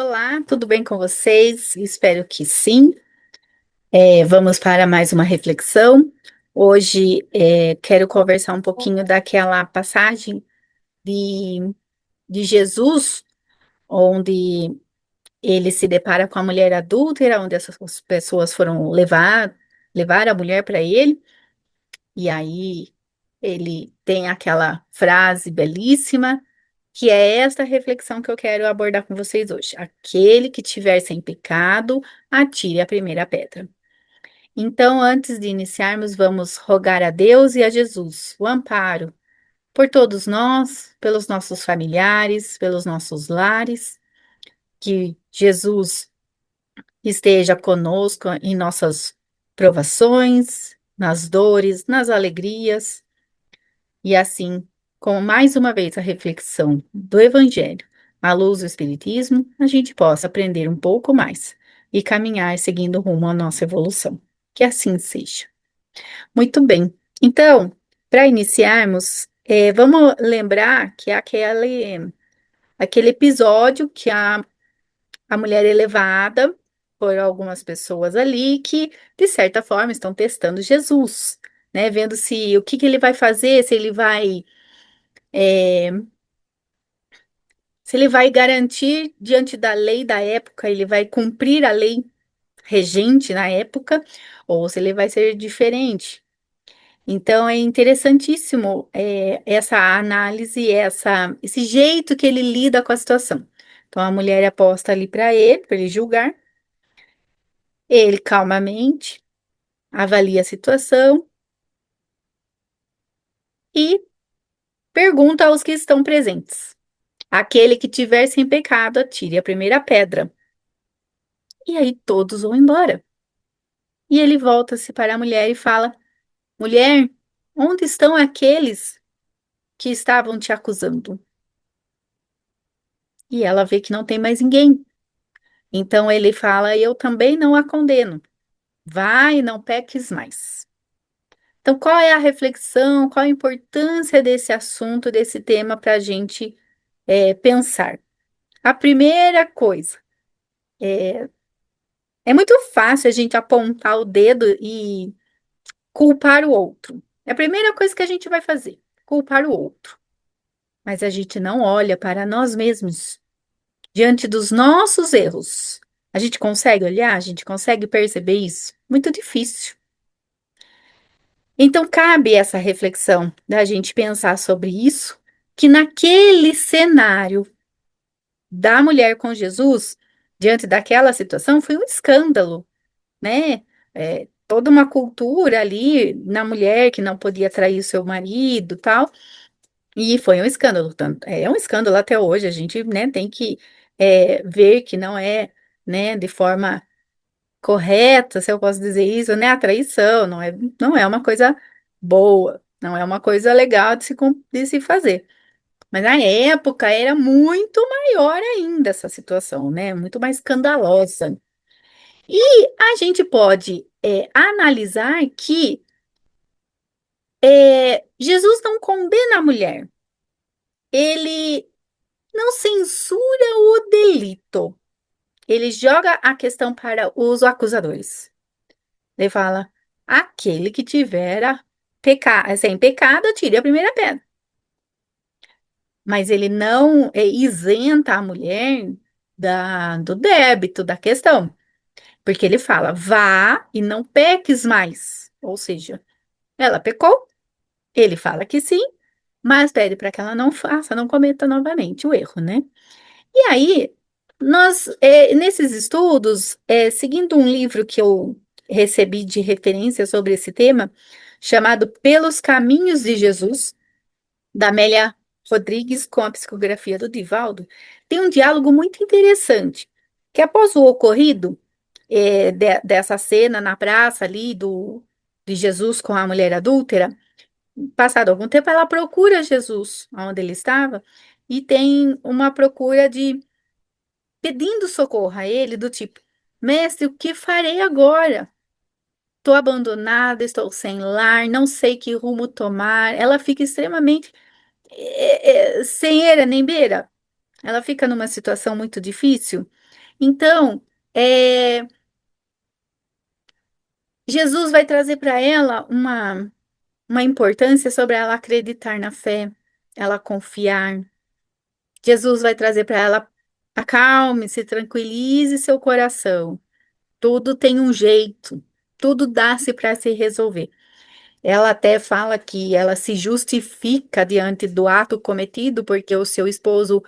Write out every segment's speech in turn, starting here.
Olá, tudo bem com vocês? Espero que sim. Vamos para mais uma reflexão. Hoje quero conversar um pouquinho daquela passagem de, de Jesus, onde ele se depara com a mulher adúltera, onde essas pessoas foram levar a mulher para ele, e aí ele tem aquela frase belíssima, que é esta reflexão que eu quero abordar com vocês hoje. Aquele que tiver sem pecado, atire a primeira pedra. Então, antes de iniciarmos, vamos rogar a Deus e a Jesus o amparo por todos nós, pelos nossos familiares, pelos nossos lares, que Jesus esteja conosco em nossas provações, nas dores, nas alegrias, e assim, com mais uma vez a reflexão do Evangelho, à luz do Espiritismo, a gente possa aprender um pouco mais e caminhar seguindo rumo à nossa evolução. Que assim seja. Muito bem. Então, para iniciarmos, vamos lembrar que é aquele episódio que a mulher é levada por algumas pessoas ali que, de certa forma, estão testando Jesus, né? Vendo se o que que ele vai fazer, é, se ele vai garantir diante da lei da época, ele vai cumprir a lei regente na época, ou se ele vai ser diferente. Então é interessantíssimo essa análise, esse jeito que ele lida com a situação. Então a mulher é posta ali para ele julgar. Ele calmamente avalia a situação e pergunta aos que estão presentes: aquele que tiver sem pecado, atire a primeira pedra. E aí todos vão embora. E ele volta-se para a mulher e fala: mulher, onde estão aqueles que estavam te acusando? E ela vê que não tem mais ninguém. Então ele fala: eu também não a condeno. Vai, não peques mais. Então, qual é a reflexão, qual a importância desse assunto, desse tema para a gente pensar? A primeira coisa, é muito fácil a gente apontar o dedo e culpar o outro. É a primeira coisa que a gente vai fazer, culpar o outro. Mas a gente não olha para nós mesmos diante dos nossos erros. A gente consegue olhar? A gente consegue perceber isso? Muito difícil. Então, cabe essa reflexão da gente pensar sobre isso, que naquele cenário da mulher com Jesus, diante daquela situação, foi um escândalo, né? Toda uma cultura ali na mulher que não podia trair o seu marido, tal, e foi um escândalo. É um escândalo até hoje. A gente, né, tem que ver que não é, né, de forma correta, se eu posso dizer isso, né? A traição não é uma coisa boa, não é uma coisa legal de se fazer. Mas na época era muito maior ainda essa situação, né? Muito mais escandalosa. E a gente pode analisar que Jesus não condena a mulher, ele não censura o delito, ele joga a questão para os acusadores. Ele fala: aquele que tiver sem pecado, tire a primeira pedra. Mas ele não isenta a mulher do débito, da questão. Porque ele fala: vá e não peques mais. Ou seja, ela pecou, ele fala que sim, mas pede para que ela não faça, não cometa novamente o erro, né? E aí, nesses estudos, seguindo um livro que eu recebi de referência sobre esse tema, chamado Pelos Caminhos de Jesus, da Amélia Rodrigues, com a psicografia do Divaldo, tem um diálogo muito interessante, que após o ocorrido dessa cena na praça ali de Jesus com a mulher adúltera, passado algum tempo, ela procura Jesus onde ele estava e tem uma procura de pedindo socorro a ele, do tipo: mestre, o que farei agora? Estou abandonada, estou sem lar, não sei que rumo tomar. Ela fica extremamente sem eira nem beira. Ela fica numa situação muito difícil. Então, é, Jesus vai trazer para ela uma importância sobre ela acreditar na fé, ela confiar. Jesus vai trazer para ela: acalme-se, tranquilize seu coração. Tudo tem um jeito, tudo dá-se para se resolver. Ela até fala que ela se justifica diante do ato cometido, porque o seu esposo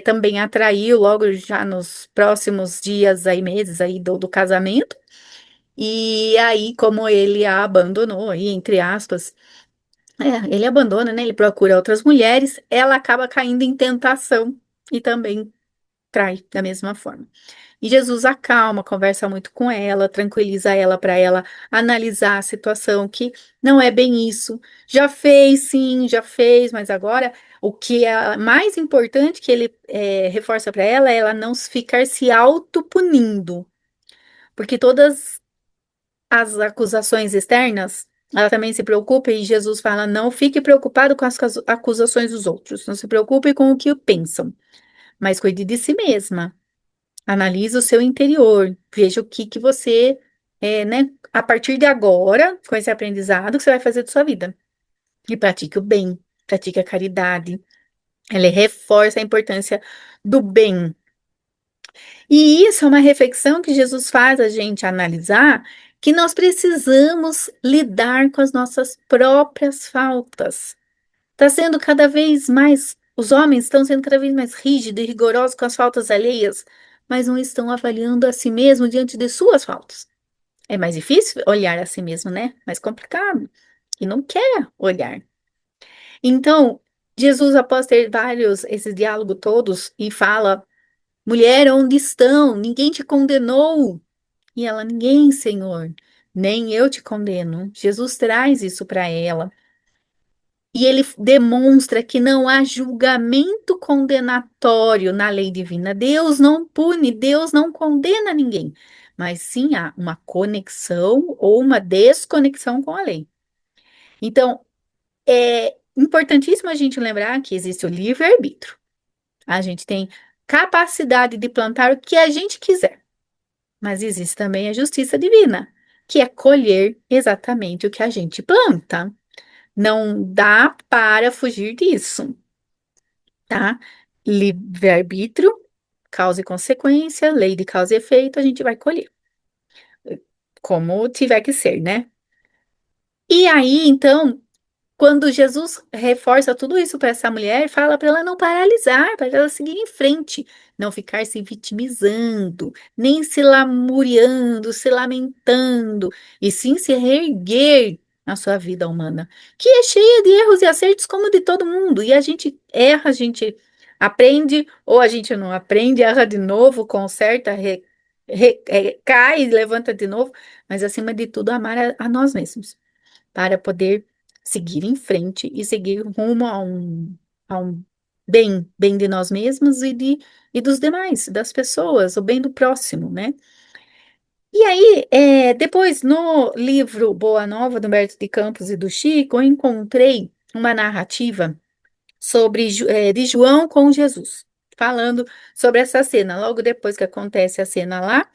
também a traiu logo já nos próximos dias, aí, meses aí do casamento. E aí, como ele a abandonou, aí, entre aspas, ele abandona, né? Ele procura outras mulheres, ela acaba caindo em tentação e também trai da mesma forma. E Jesus acalma, conversa muito com ela, tranquiliza ela para ela analisar a situação, que não é bem isso. Já fez, sim, já fez, mas agora o que é mais importante que ele reforça para ela é ela não ficar se autopunindo, porque todas as acusações externas, ela também se preocupa, e Jesus fala: não fique preocupado com as acusações dos outros, não se preocupe com o que pensam, mas cuide de si mesma. Analise o seu interior, veja o que que você, né, a partir de agora, com esse aprendizado, que você vai fazer de sua vida. E pratique o bem, pratique a caridade. Ela reforça a importância do bem. E isso é uma reflexão que Jesus faz a gente analisar, que nós precisamos lidar com as nossas próprias faltas. Está sendo cada vez mais, os homens estão sendo cada vez mais rígidos e rigorosos com as faltas alheias, mas não estão avaliando a si mesmo diante de suas faltas. É mais difícil olhar a si mesmo, né? Mais complicado. E não quer olhar. Então, Jesus, após ter vários, esses diálogos todos, e fala: mulher, onde estão? Ninguém te condenou. E ela: ninguém, Senhor, nem eu te condeno. Jesus traz isso para ela. E ele demonstra que não há julgamento condenatório na lei divina. Deus não pune, Deus não condena ninguém, mas sim há uma conexão ou uma desconexão com a lei. Então, é importantíssimo a gente lembrar que existe o livre-arbítrio. A gente tem capacidade de plantar o que a gente quiser, mas existe também a justiça divina, que é colher exatamente o que a gente planta. Não dá para fugir disso, tá? Livre-arbítrio, causa e consequência, lei de causa e efeito, a gente vai colher, como tiver que ser, né? E aí, então, quando Jesus reforça tudo isso para essa mulher, fala para ela não paralisar, para ela seguir em frente, não ficar se vitimizando, nem se lamuriando, se lamentando, e sim se reerguer na sua vida humana, que é cheia de erros e acertos como de todo mundo. E a gente erra, a gente aprende, ou a gente não aprende, erra de novo, conserta, cai e levanta de novo, mas acima de tudo, amar a nós mesmos para poder seguir em frente e seguir rumo a um bem de nós mesmos e dos demais, das pessoas, o bem do próximo, né? E aí, depois, no livro Boa Nova, do Humberto de Campos e do Chico, eu encontrei uma narrativa sobre de João com Jesus, falando sobre essa cena. Logo depois que acontece a cena lá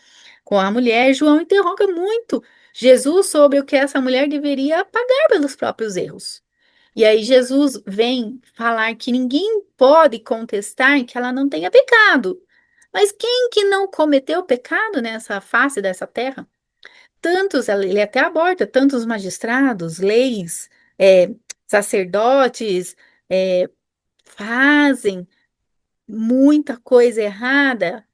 com a mulher, João interroga muito Jesus sobre o que essa mulher deveria pagar pelos próprios erros. E aí Jesus vem falar que ninguém pode contestar que ela não tenha pecado. Mas quem que não cometeu pecado nessa face dessa terra? Tantos, ele até aborda tantos magistrados, leis, sacerdotes, é, fazem muita coisa errada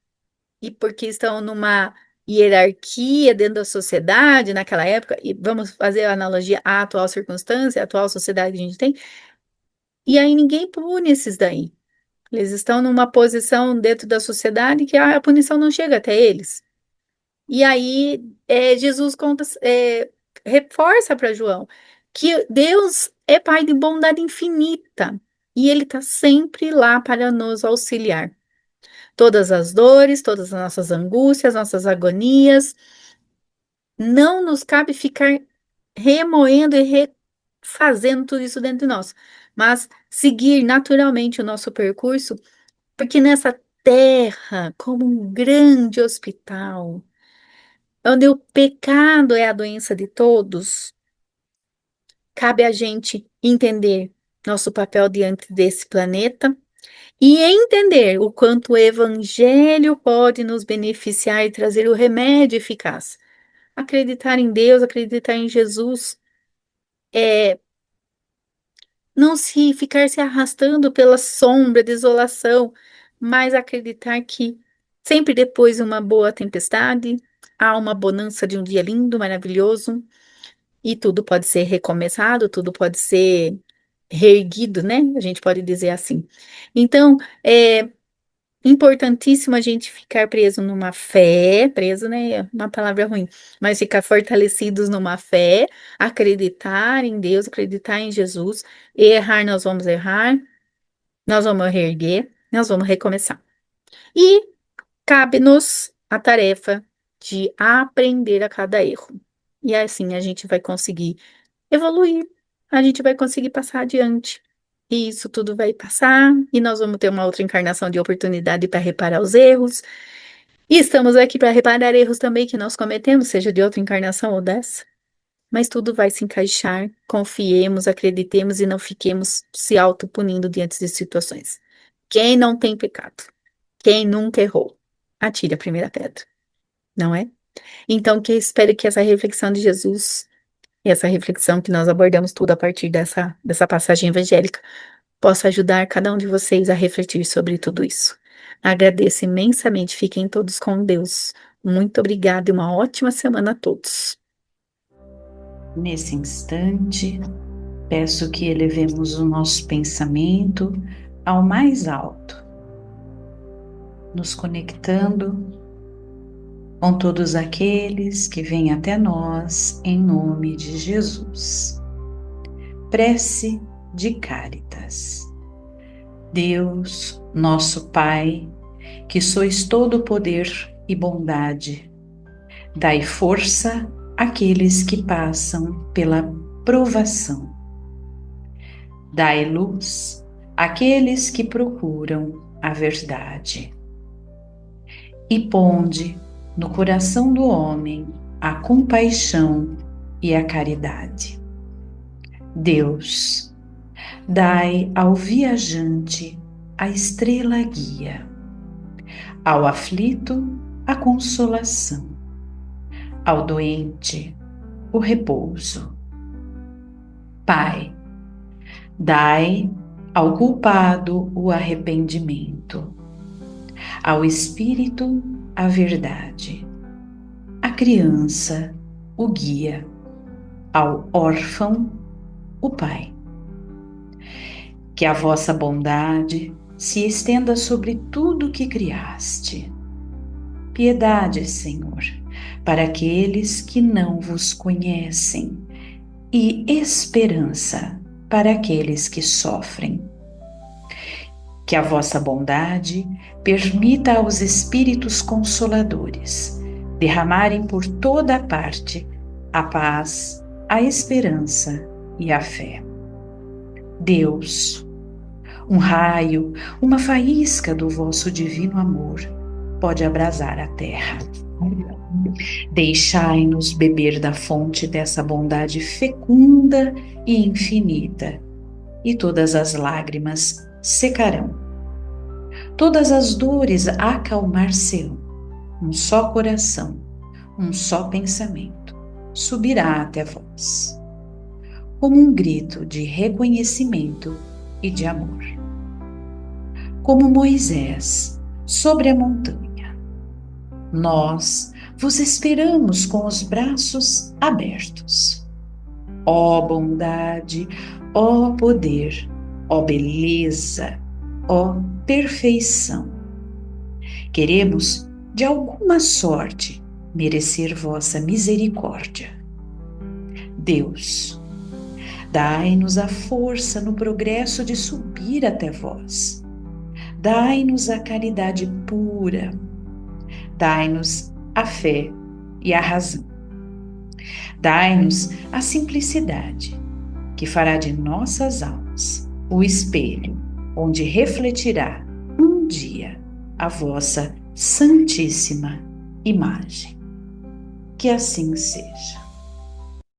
e porque estão numa hierarquia dentro da sociedade naquela época, e vamos fazer a analogia à atual circunstância, à atual sociedade que a gente tem, e aí ninguém pune esses daí. Eles estão numa posição dentro da sociedade que a punição não chega até eles. E aí Jesus conta, reforça para João que Deus é Pai de bondade infinita e Ele está sempre lá para nos auxiliar. Todas as dores, todas as nossas angústias, nossas agonias, não nos cabe ficar remoendo e refazendo tudo isso dentro de nós, mas seguir naturalmente o nosso percurso, porque nessa terra como um grande hospital, onde o pecado é a doença de todos, cabe a gente entender nosso papel diante desse planeta e entender o quanto o evangelho pode nos beneficiar e trazer o remédio eficaz. Acreditar em Deus, acreditar em Jesus, é não se ficar se arrastando pela sombra, desolação, mas acreditar que sempre depois de uma boa tempestade, há uma bonança de um dia lindo, maravilhoso, e tudo pode ser recomeçado, tudo pode ser reerguido, né? A gente pode dizer assim. Então, é importantíssimo a gente ficar preso numa fé, preso, né? É uma palavra ruim, mas ficar fortalecidos numa fé, acreditar em Deus, acreditar em Jesus. Errar, nós vamos errar, nós vamos reerguer, nós vamos recomeçar. E cabe-nos a tarefa de aprender a cada erro. E assim a gente vai conseguir evoluir, a gente vai conseguir passar adiante. E isso tudo vai passar, e nós vamos ter uma outra encarnação de oportunidade para reparar os erros. E estamos aqui para reparar erros também que nós cometemos, seja de outra encarnação ou dessa. Mas tudo vai se encaixar, confiemos, acreditemos e não fiquemos se autopunindo diante de situações. Quem não tem pecado? Quem nunca errou? Atire a primeira pedra, não é? Então, que espero que essa reflexão de Jesus, essa reflexão que nós abordamos tudo a partir dessa passagem evangélica, possa ajudar cada um de vocês a refletir sobre tudo isso. Agradeço imensamente, fiquem todos com Deus. Muito obrigada e uma ótima semana a todos. Nesse instante, peço que elevemos o nosso pensamento ao mais alto, nos conectando com todos aqueles que vêm até nós em nome de Jesus. Prece de Cáritas. Deus, nosso Pai, que sois todo poder e bondade, dai força àqueles que passam pela provação. Dai luz àqueles que procuram a verdade. E ponde no coração do homem a compaixão e a caridade. Deus, dai ao viajante a estrela guia, ao aflito a consolação, ao doente o repouso. Pai, dai ao culpado o arrependimento, ao espírito a verdade, à criança o guia, ao órfão o pai. Que a vossa bondade se estenda sobre tudo que criaste. Piedade, Senhor, para aqueles que não vos conhecem, e esperança para aqueles que sofrem. Que a vossa bondade permita aos Espíritos Consoladores derramarem por toda a parte a paz, a esperança e a fé. Deus, um raio, uma faísca do vosso divino amor pode abrasar a terra. Deixai-nos beber da fonte dessa bondade fecunda e infinita, e todas as lágrimas secarão. Todas as dores acalmar-se-ão. Um só coração, um só pensamento subirá até vós, como um grito de reconhecimento e de amor. Como Moisés sobre a montanha, nós vos esperamos com os braços abertos. Ó bondade, ó poder, ó beleza, ó perfeição. Queremos, de alguma sorte, merecer vossa misericórdia. Deus, dai-nos a força no progresso de subir até vós. Dai-nos a caridade pura. Dai-nos a fé e a razão. Dai-nos a simplicidade, que fará de nossas almas o espelho onde refletirá um dia a vossa santíssima imagem. Que assim seja.